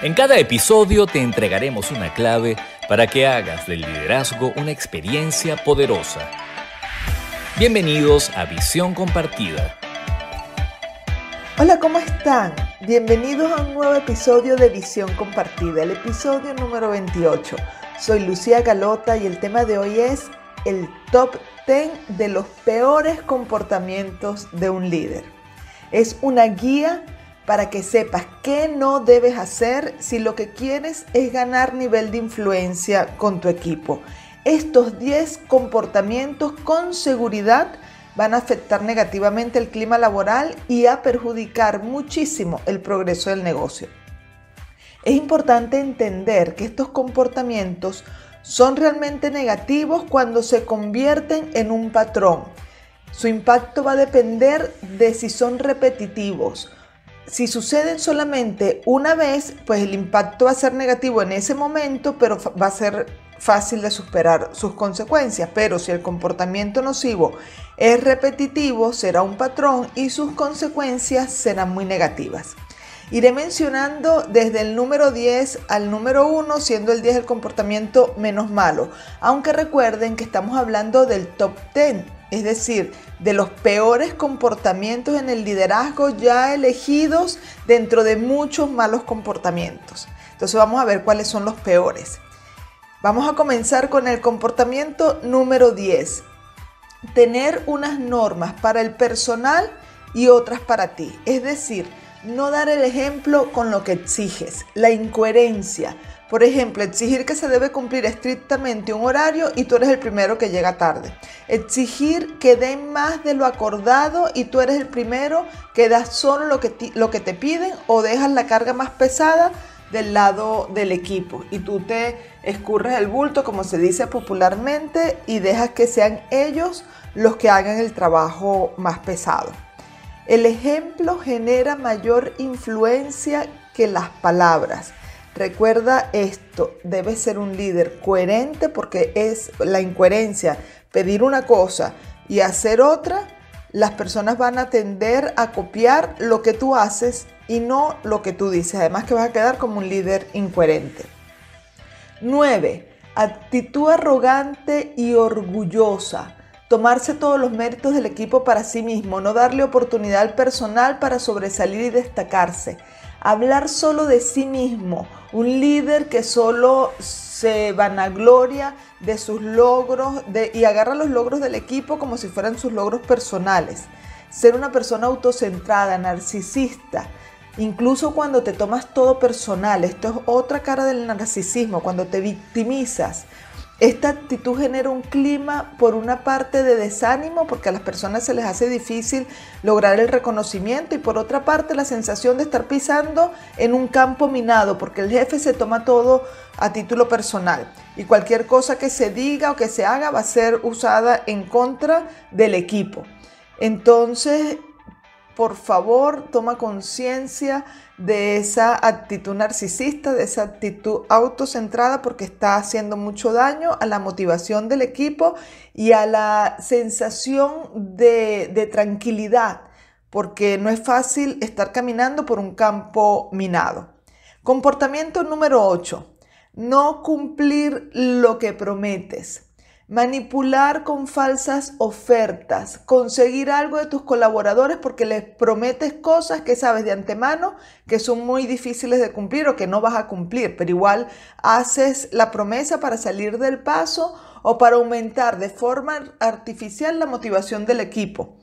En cada episodio te entregaremos una clave para que hagas del liderazgo una experiencia poderosa. Bienvenidos a Visión Compartida. Hola, ¿cómo están? Bienvenidos a un nuevo episodio de Visión Compartida, el episodio número 28. Soy Lucía Galota y el tema de hoy es el top 10 de los peores comportamientos de un líder. Es una guía para que sepas qué no debes hacer si lo que quieres es ganar nivel de influencia con tu equipo. Estos 10 comportamientos con seguridad van a afectar negativamente el clima laboral y a perjudicar muchísimo el progreso del negocio. Es importante entender que estos comportamientos son realmente negativos cuando se convierten en un patrón. Su impacto va a depender de si son repetitivos. Si suceden solamente una vez, pues el impacto va a ser negativo en ese momento, pero va a ser fácil de superar sus consecuencias. Pero si el comportamiento nocivo es repetitivo, será un patrón y sus consecuencias serán muy negativas. Iré mencionando desde el número 10 al número 1, siendo el 10 el comportamiento menos malo. Aunque recuerden que estamos hablando del top 10, es decir, de los peores comportamientos en el liderazgo ya elegidos dentro de muchos malos comportamientos. Entonces vamos a ver cuáles son los peores. Vamos a comenzar con el comportamiento número 10. Tener unas normas para el personal y otras para ti. Es decir, no dar el ejemplo con lo que exiges. La incoherencia. Por ejemplo, exigir que se debe cumplir estrictamente un horario y tú eres el primero que llega tarde. Exigir que den más de lo acordado y tú eres el primero que das solo lo que te piden o dejas la carga más pesada del lado del equipo y tú te escurres el bulto, como se dice popularmente, y dejas que sean ellos los que hagan el trabajo más pesado. El ejemplo genera mayor influencia que las palabras. Recuerda esto, debes ser un líder coherente porque es la incoherencia, pedir una cosa y hacer otra. Las personas van a tender a copiar lo que tú haces y no lo que tú dices. Además que vas a quedar como un líder incoherente. 9. Actitud arrogante y orgullosa. Tomarse todos los méritos del equipo para sí mismo. No darle oportunidad al personal para sobresalir y destacarse. Hablar solo de sí mismo. Un líder que solo se vanagloria de sus logros y agarra los logros del equipo como si fueran sus logros personales. Ser una persona autocentrada, narcisista, incluso cuando te tomas todo personal. Esto es otra cara del narcisismo, cuando te victimizas. Esta actitud genera un clima, por una parte, de desánimo, porque a las personas se les hace difícil lograr el reconocimiento, y por otra parte, la sensación de estar pisando en un campo minado, porque el jefe se toma todo a título personal y cualquier cosa que se diga o que se haga va a ser usada en contra del equipo. Entonces, por favor, toma conciencia de esa actitud narcisista, de esa actitud autocentrada, porque está haciendo mucho daño a la motivación del equipo y a la sensación de tranquilidad, porque no es fácil estar caminando por un campo minado. Comportamiento número 8. No cumplir lo que prometes. Manipular con falsas ofertas, conseguir algo de tus colaboradores porque les prometes cosas que sabes de antemano que son muy difíciles de cumplir o que no vas a cumplir, pero igual haces la promesa para salir del paso o para aumentar de forma artificial la motivación del equipo.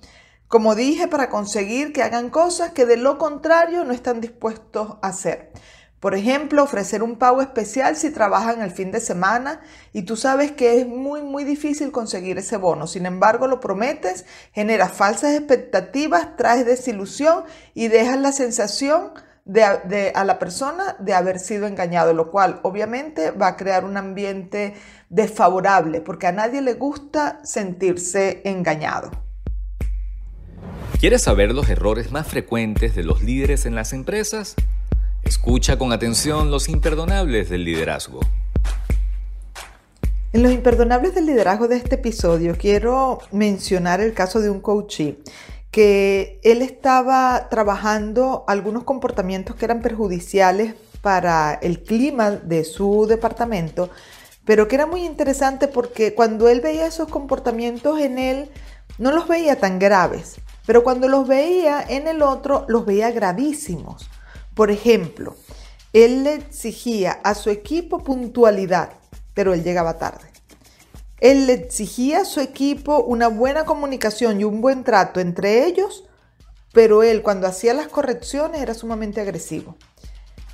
Como dije, para conseguir que hagan cosas que de lo contrario no están dispuestos a hacer. Por ejemplo, ofrecer un pago especial si trabajan el fin de semana y tú sabes que es muy difícil conseguir ese bono. Sin embargo, lo prometes, generas falsas expectativas, traes desilusión y dejas la sensación a la persona de haber sido engañado, lo cual obviamente va a crear un ambiente desfavorable porque a nadie le gusta sentirse engañado. ¿Quieres saber los errores más frecuentes de los líderes en las empresas? Escucha con atención los imperdonables del liderazgo. En los imperdonables del liderazgo de este episodio quiero mencionar el caso de un coachee que él estaba trabajando algunos comportamientos que eran perjudiciales para el clima de su departamento, pero que era muy interesante porque cuando él veía esos comportamientos en él, no los veía tan graves, pero cuando los veía en el otro, los veía gravísimos. Por ejemplo, él le exigía a su equipo puntualidad, pero él llegaba tarde. Él le exigía a su equipo una buena comunicación y un buen trato entre ellos, pero él cuando hacía las correcciones era sumamente agresivo.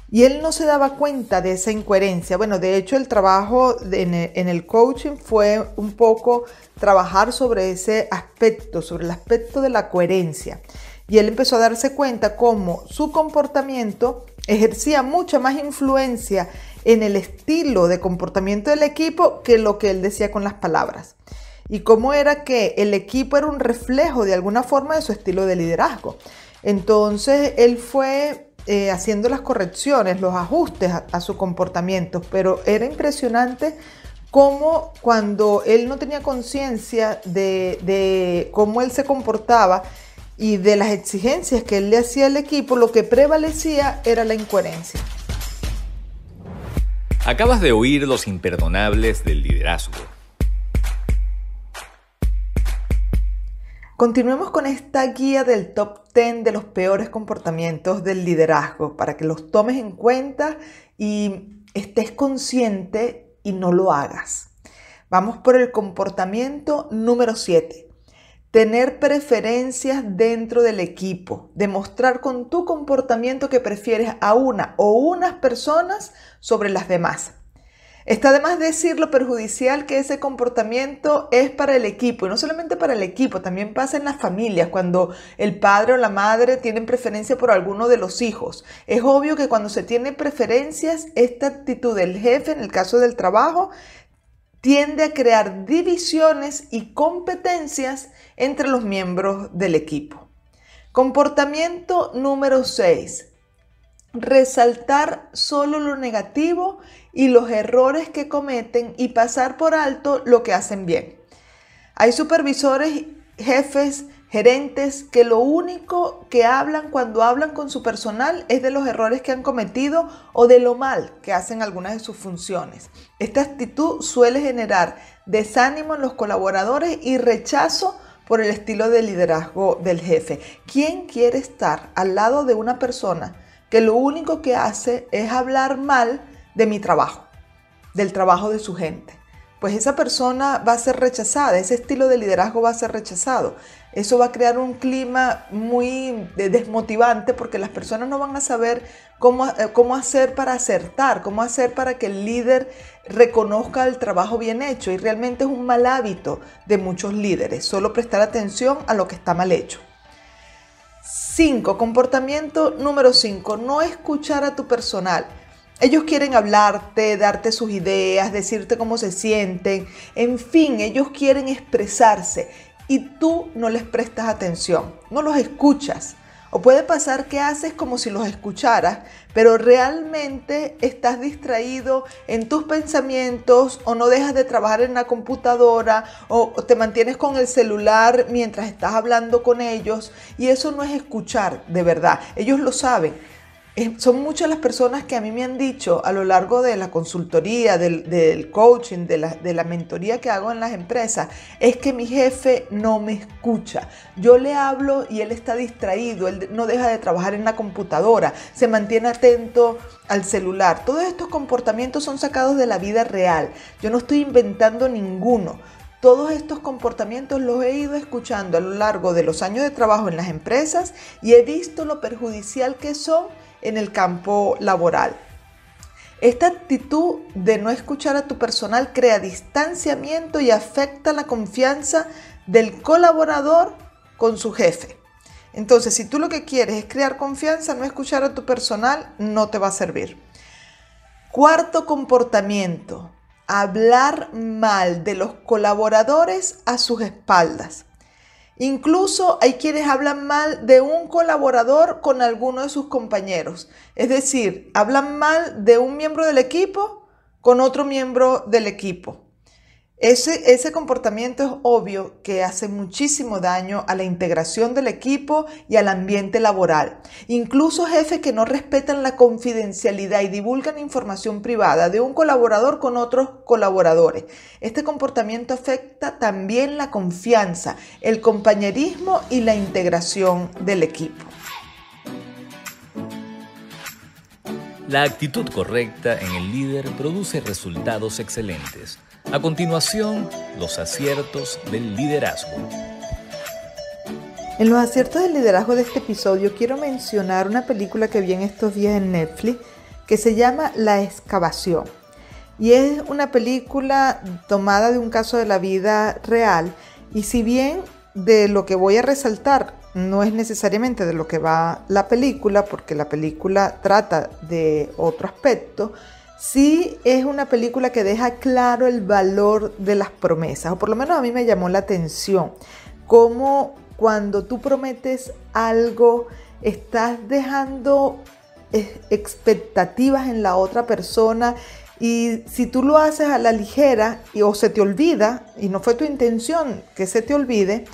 Y él no se daba cuenta de esa incoherencia. Bueno, de hecho el trabajo en el coaching fue un poco trabajar sobre ese aspecto, sobre el aspecto de la coherencia. Y él empezó a darse cuenta cómo su comportamiento ejercía mucha más influencia en el estilo de comportamiento del equipo que lo que él decía con las palabras. Y cómo era que el equipo era un reflejo de alguna forma de su estilo de liderazgo. Entonces él fue haciendo las correcciones, los ajustes a su comportamiento, pero era impresionante cómo cuando él no tenía conciencia de cómo él se comportaba y de las exigencias que él le hacía al equipo, lo que prevalecía era la incoherencia. Acabas de oír los imperdonables del liderazgo. Continuemos con esta guía del top 10 de los peores comportamientos del liderazgo para que los tomes en cuenta y estés consciente y no lo hagas. Vamos por el comportamiento número 7. Tener preferencias dentro del equipo. Demostrar con tu comportamiento que prefieres a una o unas personas sobre las demás. Está de más decir lo perjudicial que ese comportamiento es para el equipo, y no solamente para el equipo, también pasa en las familias, cuando el padre o la madre tienen preferencia por alguno de los hijos. Es obvio que cuando se tiene preferencias, esta actitud del jefe, en el caso del trabajo, tiende a crear divisiones y competencias entre los miembros del equipo. Comportamiento número 6. Resaltar solo lo negativo y los errores que cometen y pasar por alto lo que hacen bien. Hay supervisores, jefes, gerentes que lo único que hablan cuando hablan con su personal es de los errores que han cometido o de lo mal que hacen algunas de sus funciones. Esta actitud suele generar desánimo en los colaboradores y rechazo por el estilo de liderazgo del jefe. ¿Quién quiere estar al lado de una persona que lo único que hace es hablar mal de mi trabajo, del trabajo de su gente? Pues esa persona va a ser rechazada, ese estilo de liderazgo va a ser rechazado. Eso va a crear un clima muy desmotivante porque las personas no van a saber cómo hacer para acertar, cómo hacer para que el líder reconozca el trabajo bien hecho. Y realmente es un mal hábito de muchos líderes, solo prestar atención a lo que está mal hecho. 5. Comportamiento número 5. No escuchar a tu personal. Ellos quieren hablarte, darte sus ideas, decirte cómo se sienten. En fin, ellos quieren expresarse y tú no les prestas atención, no los escuchas. O puede pasar que haces como si los escucharas, pero realmente estás distraído en tus pensamientos o no dejas de trabajar en la computadora o te mantienes con el celular mientras estás hablando con ellos, y eso no es escuchar de verdad. Ellos lo saben. Son muchas las personas que a mí me han dicho a lo largo de la consultoría, del coaching, de la mentoría que hago en las empresas, es que mi jefe no me escucha. Yo le hablo y él está distraído, él no deja de trabajar en la computadora, se mantiene atento al celular. Todos estos comportamientos son sacados de la vida real. Yo no estoy inventando ninguno. Todos estos comportamientos los he ido escuchando a lo largo de los años de trabajo en las empresas y he visto lo perjudicial que son en el campo laboral. Esta actitud de no escuchar a tu personal crea distanciamiento y afecta la confianza del colaborador con su jefe. Entonces, si tú lo que quieres es crear confianza, no escuchar a tu personal no te va a servir. 4. Comportamiento. Hablar mal de los colaboradores a sus espaldas. Incluso hay quienes hablan mal de un colaborador con alguno de sus compañeros. Es decir, hablan mal de un miembro del equipo con otro miembro del equipo. Ese comportamiento es obvio que hace muchísimo daño a la integración del equipo y al ambiente laboral. Incluso jefes que no respetan la confidencialidad y divulgan información privada de un colaborador con otros colaboradores. Este comportamiento afecta también la confianza, el compañerismo y la integración del equipo. La actitud correcta en el líder produce resultados excelentes. A continuación, los aciertos del liderazgo. En los aciertos del liderazgo de este episodio quiero mencionar una película que vi en estos días en Netflix que se llama La Excavación. Y es una película tomada de un caso de la vida real. Y si bien de lo que voy a resaltar no es necesariamente de lo que va la película, porque la película trata de otro aspecto, sí es una película que deja claro el valor de las promesas, o por lo menos a mí me llamó la atención, cómo cuando tú prometes algo, estás dejando expectativas en la otra persona, y si tú lo haces a la ligera o se te olvida, y no fue tu intención que se te olvide,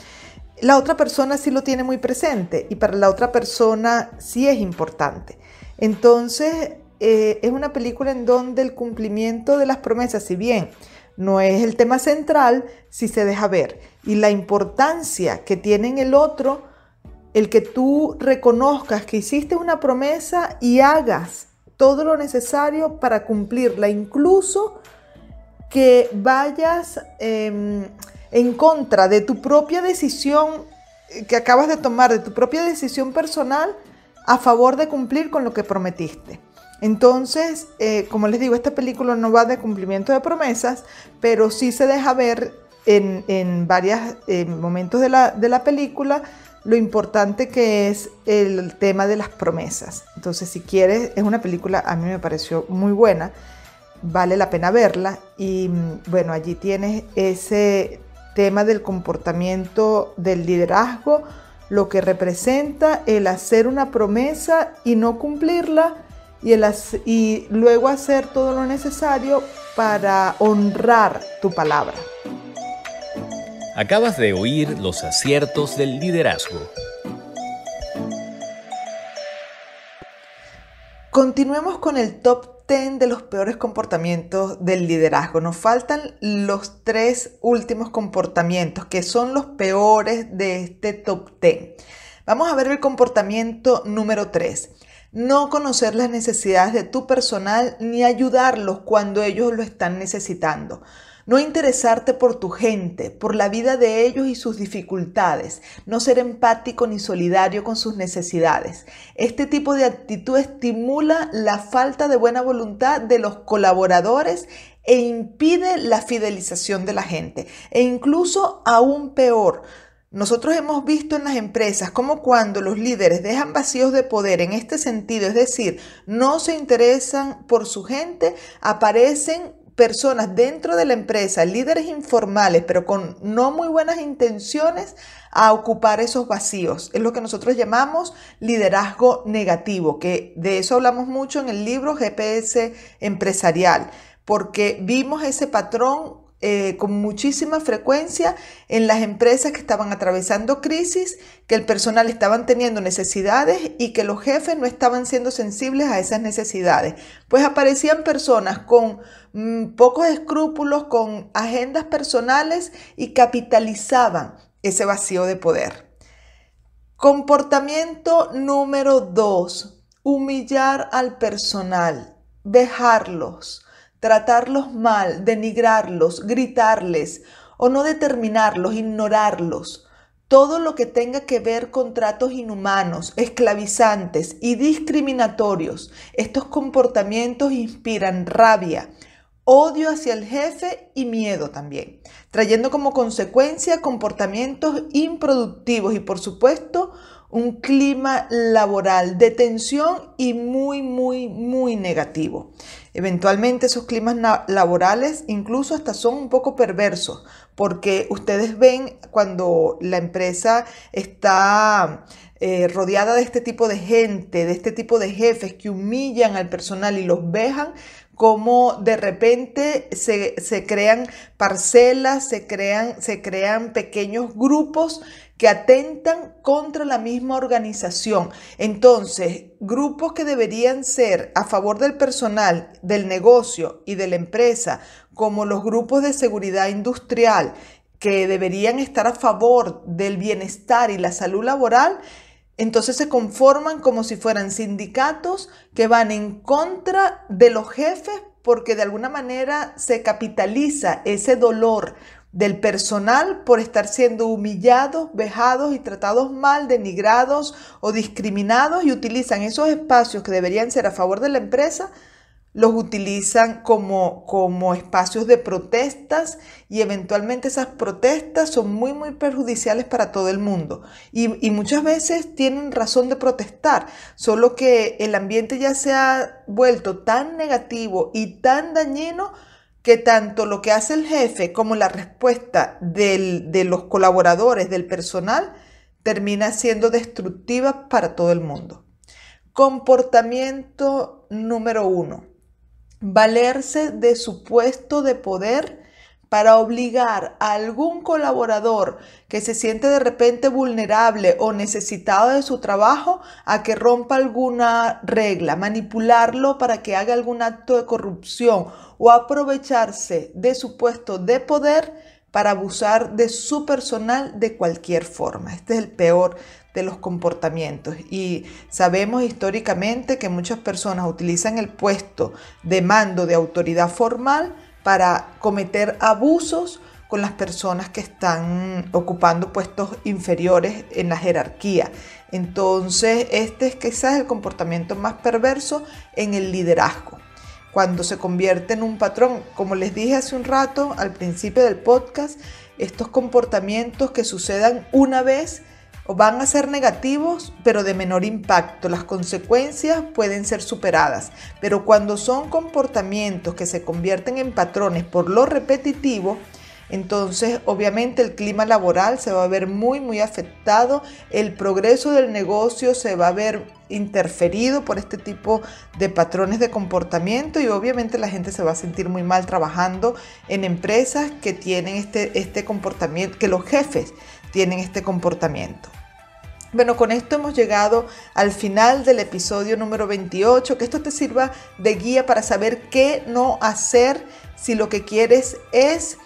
la otra persona sí lo tiene muy presente y para la otra persona sí es importante. Entonces, es una película en donde el cumplimiento de las promesas, si bien no es el tema central, sí se deja ver. Y la importancia que tiene en el otro, el que tú reconozcas que hiciste una promesa y hagas todo lo necesario para cumplirla, incluso que vayas en contra de tu propia decisión que acabas de tomar, de tu propia decisión personal, a favor de cumplir con lo que prometiste. Entonces, como les digo, esta película no va de cumplimiento de promesas, pero sí se deja ver en varios momentos de la película lo importante que es el tema de las promesas. Entonces, si quieres, es una película, a mí me pareció muy buena, vale la pena verla. Y bueno, allí tienes ese tema del comportamiento del liderazgo, lo que representa el hacer una promesa y no cumplirla, y luego hacer todo lo necesario para honrar tu palabra. Acabas de oír los aciertos del liderazgo. Continuemos con el top 10 de los peores comportamientos del liderazgo. Nos faltan los 3 últimos comportamientos que son los peores de este top 10. Vamos a ver el comportamiento número 3. No conocer las necesidades de tu personal ni ayudarlos cuando ellos lo están necesitando. No interesarte por tu gente, por la vida de ellos y sus dificultades. No ser empático ni solidario con sus necesidades. Este tipo de actitud estimula la falta de buena voluntad de los colaboradores e impide la fidelización de la gente. E incluso aún peor, nosotros hemos visto en las empresas cómo cuando los líderes dejan vacíos de poder en este sentido, es decir, no se interesan por su gente, aparecen personas dentro de la empresa, líderes informales, pero con no muy buenas intenciones, a ocupar esos vacíos. Es lo que nosotros llamamos liderazgo negativo, que de eso hablamos mucho en el libro GPS Empresarial, porque vimos ese patrón con muchísima frecuencia en las empresas que estaban atravesando crisis, que el personal estaban teniendo necesidades y que los jefes no estaban siendo sensibles a esas necesidades. Pues aparecían personas con pocos escrúpulos, con agendas personales y capitalizaban ese vacío de poder. Comportamiento número 2. Humillar al personal, vejarlos, tratarlos mal, denigrarlos, gritarles o no determinarlos, ignorarlos. Todo lo que tenga que ver con tratos inhumanos, esclavizantes y discriminatorios. Estos comportamientos inspiran rabia, odio hacia el jefe y miedo también, trayendo como consecuencia comportamientos improductivos y, por supuesto, un clima laboral de tensión y muy negativo. Eventualmente esos climas laborales incluso hasta son un poco perversos, porque ustedes ven cuando la empresa está rodeada de este tipo de gente, de este tipo de jefes que humillan al personal y los vejan, cómo de repente se crean parcelas, se crean pequeños grupos que atentan contra la misma organización. Entonces, grupos que deberían ser a favor del personal, del negocio y de la empresa, como los grupos de seguridad industrial, que deberían estar a favor del bienestar y la salud laboral, entonces se conforman como si fueran sindicatos que van en contra de los jefes, porque de alguna manera se capitaliza ese dolor del personal por estar siendo humillados, vejados y tratados mal, denigrados o discriminados, y utilizan esos espacios que deberían ser a favor de la empresa, los utilizan como espacios de protestas, y eventualmente esas protestas son muy perjudiciales para todo el mundo, y muchas veces tienen razón de protestar, solo que el ambiente ya se ha vuelto tan negativo y tan dañino que tanto lo que hace el jefe como la respuesta de los colaboradores, del personal, termina siendo destructiva para todo el mundo. Comportamiento número 1. Valerse de su puesto de poder para obligar a algún colaborador que se siente de repente vulnerable o necesitado de su trabajo a que rompa alguna regla, manipularlo para que haga algún acto de corrupción o aprovecharse de su puesto de poder para abusar de su personal de cualquier forma. Este es el peor de los comportamientos, y sabemos históricamente que muchas personas utilizan el puesto de mando, de autoridad formal, para cometer abusos con las personas que están ocupando puestos inferiores en la jerarquía. Entonces, este es quizás el comportamiento más perverso en el liderazgo, cuando se convierte en un patrón. Como les dije hace un rato al principio del podcast, estos comportamientos que sucedan una vez van a ser negativos, pero de menor impacto. Las consecuencias pueden ser superadas, pero cuando son comportamientos que se convierten en patrones por lo repetitivo, entonces obviamente el clima laboral se va a ver muy afectado, el progreso del negocio se va a ver interferido por este tipo de patrones de comportamiento, y obviamente la gente se va a sentir muy mal trabajando en empresas que tienen este comportamiento, que los jefes tienen este comportamiento. Bueno, con esto hemos llegado al final del episodio número 28. Que esto te sirva de guía para saber qué no hacer si lo que quieres es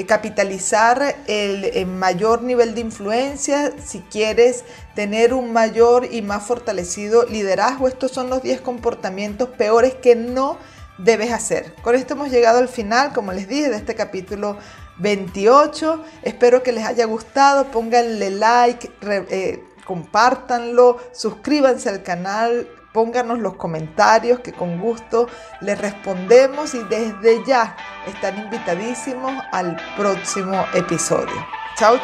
capitalizar el mayor nivel de influencia, si quieres tener un mayor y más fortalecido liderazgo. Estos son los 10 comportamientos peores que no debes hacer. Con esto hemos llegado al final, como les dije, de este capítulo 28. Espero que les haya gustado. Pónganle like, compártanlo, suscríbanse al canal, pónganos los comentarios que con gusto les respondemos, y desde ya están invitadísimos al próximo episodio. Chao.